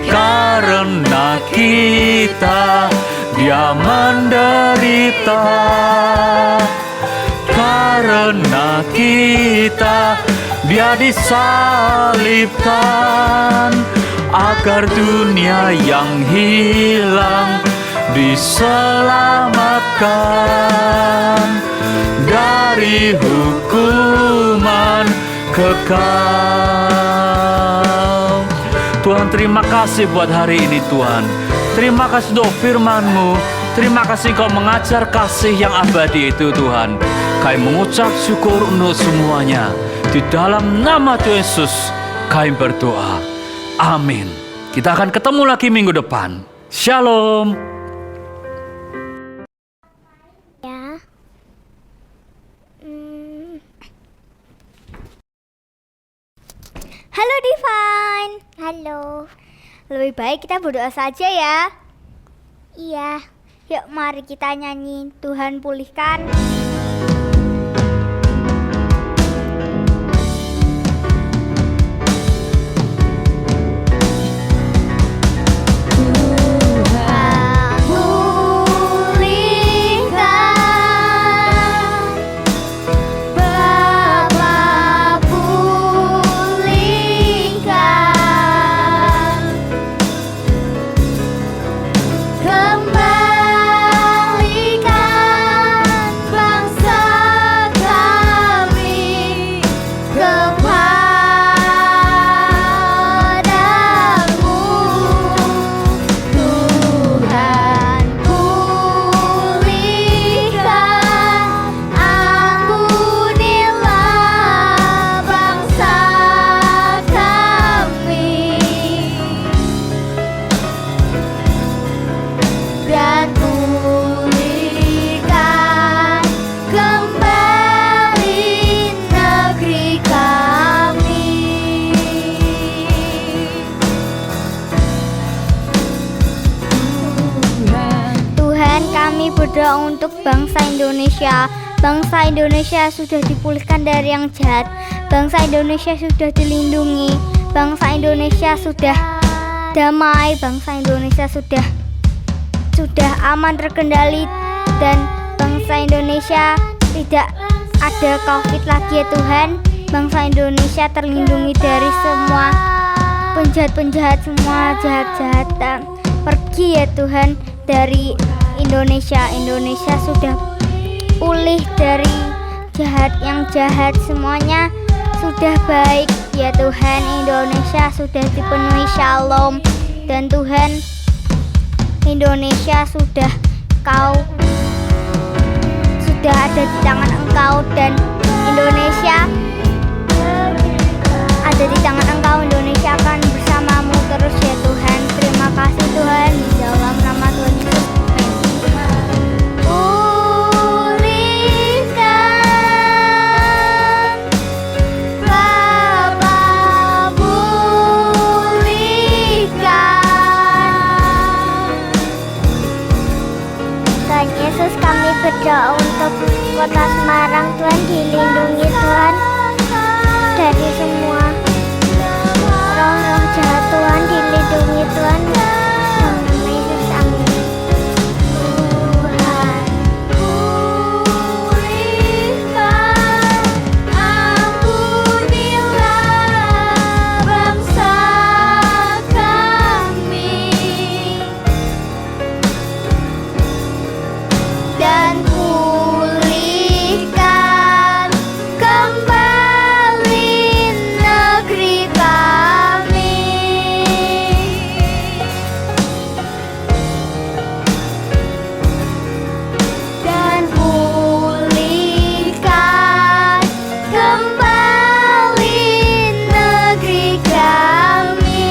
Karena kita, Dia menderita. Karena kita, Dia disalibkan. Agar dunia yang hilang diselamatkan dari hukuman kekal. Tuhan, terima kasih buat hari ini Tuhan. Terima kasih untuk firman-Mu. Terima kasih Kau mengajar kasih yang abadi itu Tuhan. Kami mengucap syukur untuk semuanya. Di dalam nama Tuhan Yesus kami berdoa. Amin. Kita akan ketemu lagi minggu depan. Shalom. Ya. Halo Divine. Halo. Lebih baik kita berdoa saja ya. Iya. Yuk mari kita nyanyi Tuhan pulihkan. Berdoa untuk bangsa Indonesia. Bangsa Indonesia sudah dipulihkan dari yang jahat. Bangsa Indonesia sudah dilindungi. Bangsa Indonesia sudah damai. Bangsa Indonesia sudah aman terkendali. Dan bangsa Indonesia tidak ada COVID lagi ya Tuhan. Bangsa Indonesia terlindungi dari semua penjahat-penjahat, semua jahat-jahatan. Pergi ya Tuhan dari Indonesia. Indonesia sudah pulih dari yang jahat, semuanya sudah baik ya Tuhan. Indonesia sudah dipenuhi shalom. Dan Tuhan, Indonesia sudah ada di tangan Engkau. Dan Indonesia ada di tangan Engkau. Indonesia akan bersamamu terus ya Tuhan. Terima kasih Tuhan, di dalam nama Tuhan Yesus. Kami berdoa untuk kota Semarang, Tuhan dilindungi Tuhan dari semua roh-roh jahat, Tuhan dilindungi Tuhan. Nama Yesus, amin. Tuhan pulihkan, ampunilah bangsa kami. Dan pulihkan kembali negeri kami. Dan pulihkan kembali negeri kami.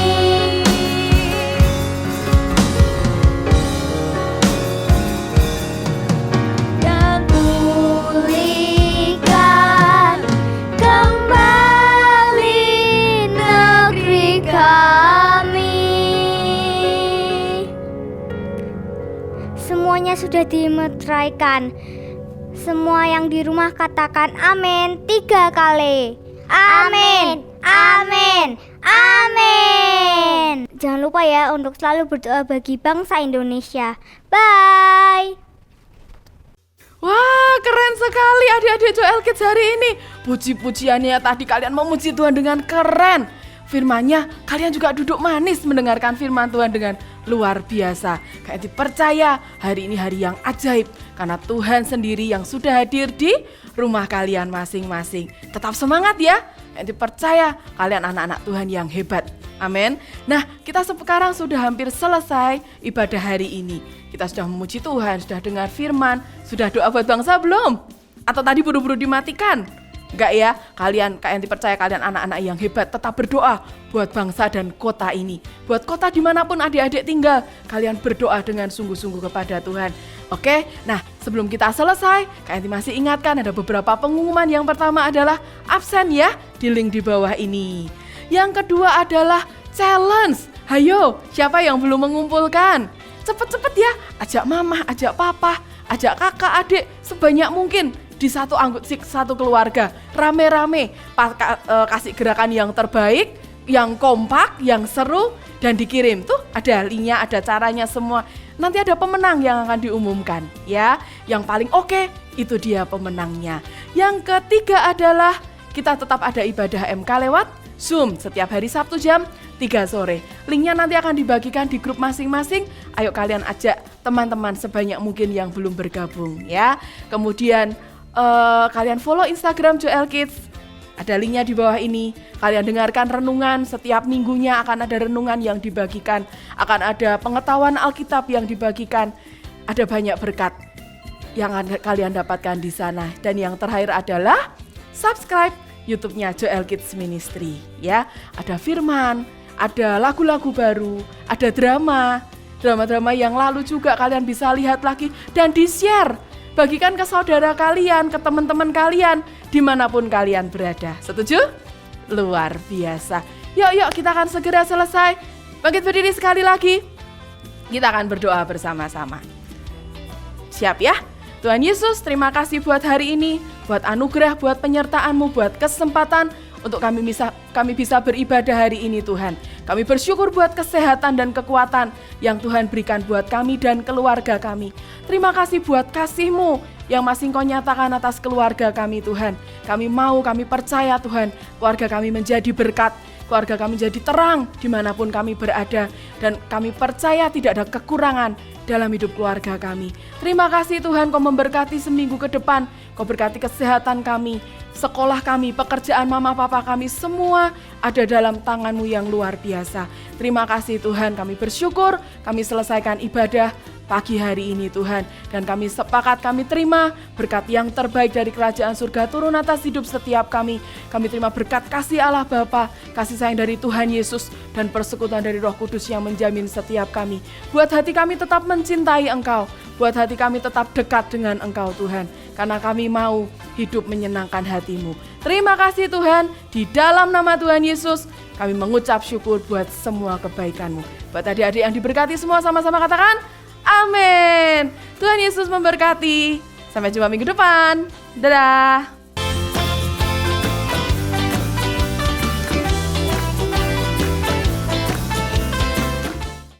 Dan pulihkan kembali negeri kami. Semuanya sudah dimeteraikan. Semua yang di rumah katakan amin 3 kali. Amin, amin, amin. Jangan lupa ya untuk selalu berdoa bagi bangsa Indonesia. Bye. Wah, keren sekali adik-adik Joel Kids hari ini. Puji-pujiannya tadi kalian memuji Tuhan dengan keren. Firman-Nya, kalian juga duduk manis mendengarkan firman Tuhan dengan luar biasa. Kayak dipercaya hari ini hari yang ajaib. Karena Tuhan sendiri yang sudah hadir di rumah kalian masing-masing. Tetap semangat ya. Kayak dipercaya kalian anak-anak Tuhan yang hebat. Amin. Nah, kita sekarang sudah hampir selesai ibadah hari ini. Kita sudah memuji Tuhan, sudah dengar firman, sudah doa buat bangsa belum? Atau tadi buru-buru dimatikan? Enggak ya, kalian percaya kalian anak-anak yang hebat, tetap berdoa buat bangsa dan kota ini. Buat kota dimanapun adik-adik tinggal, kalian berdoa dengan sungguh-sungguh kepada Tuhan. Oke, nah sebelum kita selesai, Kak Enti masih ingatkan ada beberapa pengumuman. Yang pertama adalah absen ya, di link di bawah ini. Yang kedua adalah challenge. Hayo, siapa yang belum mengumpulkan? Cepet-cepet ya, ajak mama, ajak papa, ajak kakak, adik, sebanyak mungkin. Di satu keluarga, rame-rame, kasih gerakan yang terbaik, yang kompak, yang seru, dan dikirim. Tuh ada linknya, ada caranya semua. Nanti ada pemenang yang akan diumumkan ya. Yang paling oke, itu dia pemenangnya. Yang ketiga adalah kita tetap ada ibadah MK lewat Zoom setiap hari Sabtu jam 3 sore. Linknya nanti akan dibagikan di grup masing-masing. Ayo kalian ajak teman-teman sebanyak mungkin yang belum bergabung ya. Kemudian kalian follow Instagram Joel Kids, ada linknya di bawah ini. Kalian dengarkan renungan, setiap minggunya akan ada renungan yang dibagikan, akan ada pengetahuan Alkitab yang dibagikan, ada banyak berkat yang kalian dapatkan di sana. Dan yang terakhir adalah subscribe YouTube-nya Joel Kids Ministry ya. Ada firman, ada lagu-lagu baru, ada drama yang lalu juga kalian bisa lihat lagi dan di-share. Bagikan ke saudara kalian, ke teman-teman kalian, dimanapun kalian berada. Setuju? Luar biasa. Yuk kita akan segera selesai. Bangkit berdiri sekali lagi. Kita akan berdoa bersama-sama. Siap ya? Tuhan Yesus, terima kasih buat hari ini, buat anugerah, buat penyertaan-Mu, buat kesempatan untuk kami bisa beribadah hari ini Tuhan. Kami bersyukur buat kesehatan dan kekuatan yang Tuhan berikan buat kami dan keluarga kami. Terima kasih buat kasih-Mu yang masih Engkau nyatakan atas keluarga kami Tuhan. Kami percaya Tuhan, keluarga kami menjadi berkat, keluarga kami jadi terang dimanapun kami berada. Dan kami percaya tidak ada kekurangan dalam hidup keluarga kami. Terima kasih Tuhan, Kau memberkati seminggu ke depan. Kau berkati kesehatan kami, sekolah kami, pekerjaan mama papa kami, semua ada dalam tangan-Mu yang luar biasa. Terima kasih Tuhan, kami bersyukur, kami selesaikan ibadah pagi hari ini Tuhan. Dan kami sepakat, kami terima berkat yang terbaik dari kerajaan surga turun atas hidup setiap kami. Kami terima berkat kasih Allah Bapa, kasih sayang dari Tuhan Yesus, dan persekutuan dari Roh Kudus yang menjamin setiap kami. Buat hati kami tetap mencintai Engkau, buat hati kami tetap dekat dengan Engkau Tuhan, karena kami mau hidup menyenangkan hati-Mu. Terima kasih Tuhan, di dalam nama Tuhan Yesus kami mengucap syukur buat semua kebaikan-Mu. Buat adik-adik yang diberkati semua, sama-sama katakan amin. Tuhan Yesus memberkati. Sampai jumpa minggu depan. Dadah.